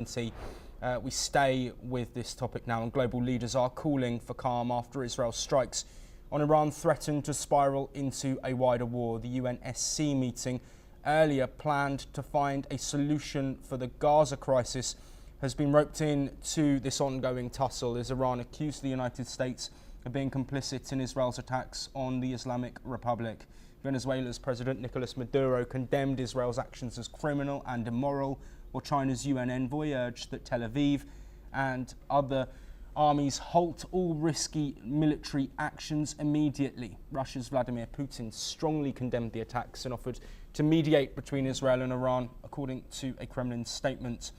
We stay with this topic now, and global leaders are calling for calm after Israel's strikes on Iran threatened to spiral into a wider war. The UNSC meeting, earlier planned to find a solution for the Gaza crisis, has been roped in to this ongoing tussle as Iran accused the United States of being complicit in Israel's attacks on the Islamic Republic. Venezuela's President Nicolas Maduro condemned Israel's actions as criminal and immoral, while China's UN envoy urged that Tel Aviv and other armies halt all risky military actions immediately. Russia's Vladimir Putin strongly condemned the attacks and offered to mediate between Israel and Iran, according to a Kremlin statement.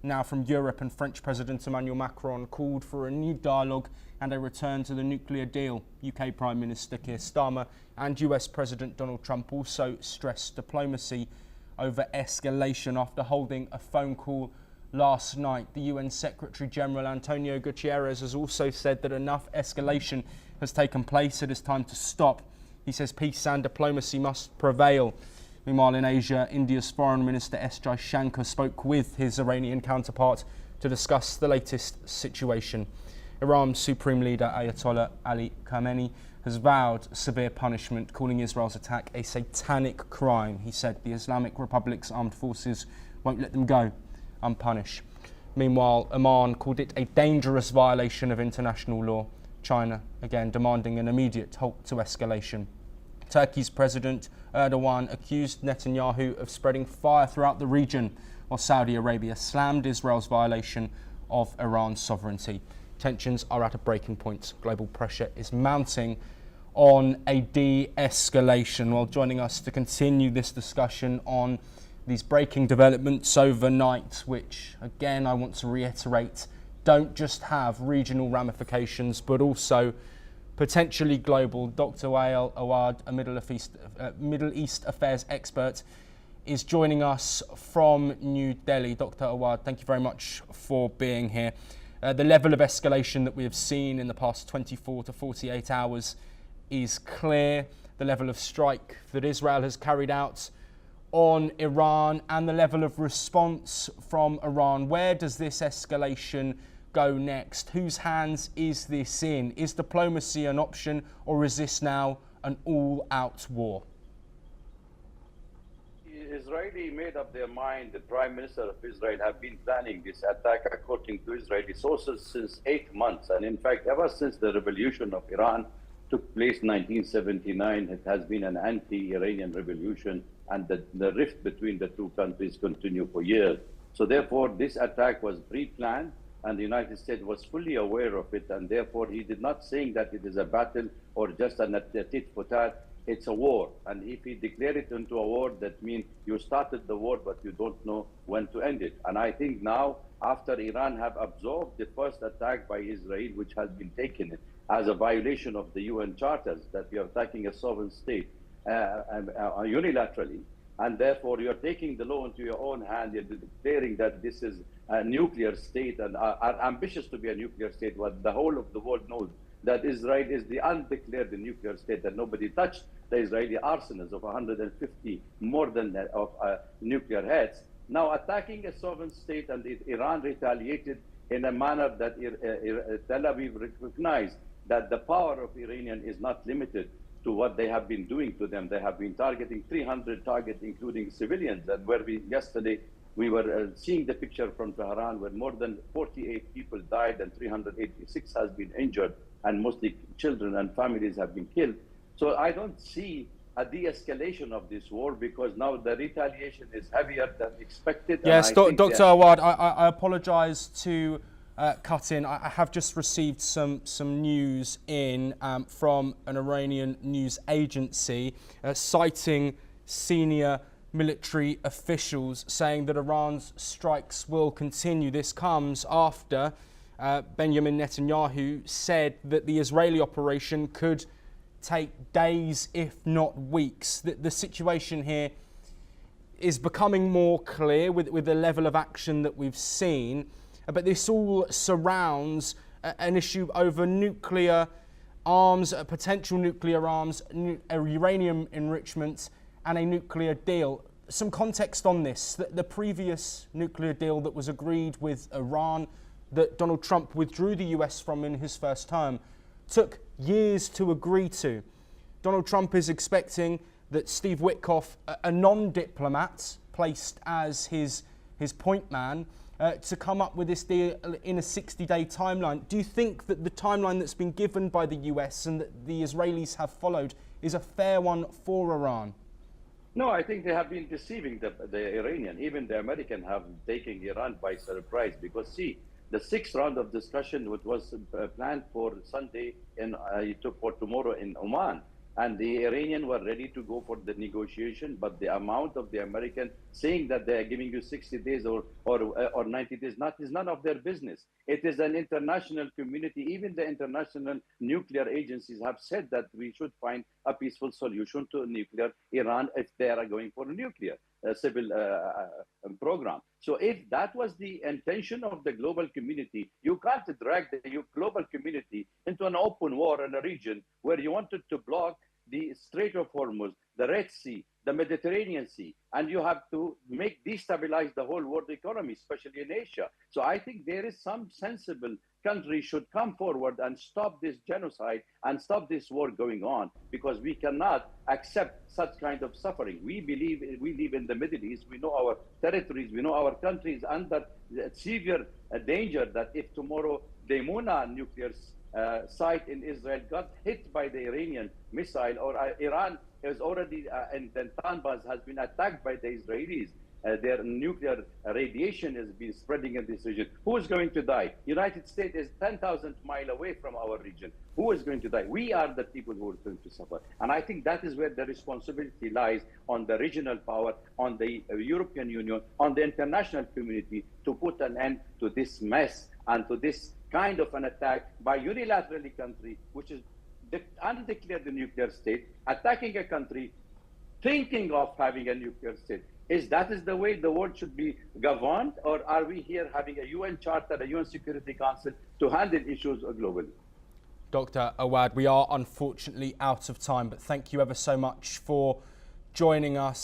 Now from Europe, and French President Emmanuel Macron called for a new dialogue and a return to the nuclear deal. UK Prime Minister Keir Starmer and US President Donald Trump also stressed diplomacy over escalation after holding a phone call last night. The UN Secretary General Antonio Guterres has also said that enough escalation has taken place. It is time to stop. He says peace and diplomacy must prevail. Meanwhile, in Asia, India's Foreign Minister S. Jaishankar spoke with his Iranian counterpart to discuss the latest situation. Iran's Supreme Leader Ayatollah Ali Khamenei has vowed severe punishment, calling Israel's attack a satanic crime. He said the Islamic Republic's armed forces won't let them go unpunished. Meanwhile, Oman called it a dangerous violation of international law. China, again, demanding an immediate halt to escalation. Turkey's President Erdogan accused Netanyahu of spreading fire throughout the region, while Saudi Arabia slammed Israel's violation of Iran's sovereignty. Tensions are at a breaking point. Global pressure is mounting on a de-escalation. Well, joining us to continue this discussion on these breaking developments overnight, which, again, I want to reiterate, don't just have regional ramifications, but also potentially global. Dr. Wael Awad, a Middle East affairs expert, is joining us from New Delhi. Dr. Awad, thank you very much for being here. The level of escalation that we have seen in the past 24 to 48 hours is clear. The level of strike that Israel has carried out on Iran and the level of response from Iran. Where does this escalation go next? Whose hands is this in? Is diplomacy an option, or is this now an all-out war? Israeli made up their mind. The Prime Minister of Israel have been planning this attack, according to Israeli sources, since 8 months. And in fact, ever since the revolution of Iran took place in 1979, it has been an anti-Iranian revolution, and the rift between the two countries continue for years. So therefore, this attack was pre-planned, and the United States was fully aware of it, and therefore he did not say that it is a battle or just a tit for tat. It's a war, and if he declared it into a war, that means you started the war, but you don't know when to end it. And I think now, after Iran have absorbed the first attack by Israel, which has been taken as a violation of the UN charters, that we are attacking a sovereign state unilaterally, and therefore you're taking the law into your own hand, you're declaring that this is a nuclear state and are ambitious to be a nuclear state, what the whole of the world knows that Israel is the undeclared nuclear state, that nobody touched the Israeli arsenals of 150 more than that of nuclear heads. Now attacking a sovereign state, and Iran retaliated in a manner that Tel Aviv recognized that the power of Iranian is not limited to what they have been doing to them. They have been targeting 300 targets, including civilians, and where yesterday we were seeing the picture from Tehran where more than 48 people died and 386 has been injured, and mostly children and families have been killed. So I don't see a de-escalation of this war, because now the retaliation is heavier than expected. Yes, Dr. Awad, I apologise to cut in. I have just received some news in from an Iranian news agency citing senior military officials saying that Iran's strikes will continue. This comes after Benjamin Netanyahu said that the Israeli operation could take days, if not weeks. The situation here is becoming more clear with the level of action that we've seen, but this all surrounds an issue over nuclear arms, potential nuclear arms, uranium enrichment, and a nuclear deal. some context on this. The previous nuclear deal that was agreed with Iran, that Donald Trump withdrew the US from in his first term, took years to agree to. Donald Trump is expecting that Steve Witkoff, a non-diplomat placed as his point man, to come up with this deal in a 60-day timeline. Do you think that the timeline that's been given by the US and that the Israelis have followed is a fair one for Iran? No, I think they have been deceiving the Iranian. Even the American have taken Iran by surprise, because see, the sixth round of discussion, which was planned for Sunday and for tomorrow in Oman, and the Iranian were ready to go for the negotiation, but the amount of the American saying that they are giving you 60 days or 90 days is none of their business. It is an international community. Even the international nuclear agencies have said that we should find a peaceful solution to nuclear Iran if they are going for a nuclear civil program. So if that was the intention of the global community, you can't drag the global community into an open war in a region where you wanted to block the Strait of Hormuz, the Red Sea, the Mediterranean Sea, and you have to destabilize the whole world economy, especially in Asia. So I think there is some sensible country should come forward and stop this genocide and stop this war going on, because we cannot accept such kind of suffering. We live in the Middle East. We know our territories. We know our countries under severe danger that if tomorrow the Muna nuclear site in Israel got hit by the Iranian missile, or Iran is already in Tanbas has been attacked by the Israelis. Their nuclear radiation is being spreading in this region. Who is going to die? United States is 10,000 miles away from our region. Who is going to die? We are the people who are going to suffer. And I think that is where the responsibility lies on the regional power, on the European Union, on the international community to put an end to this mess and to this kind of an attack by unilaterally country, which is undeclared a nuclear state, attacking a country, thinking of having a nuclear state. Is the way the world should be governed, or are we here having a UN Charter, a UN Security Council to handle issues globally? Dr. Awad, we are unfortunately out of time, but thank you ever so much for joining us.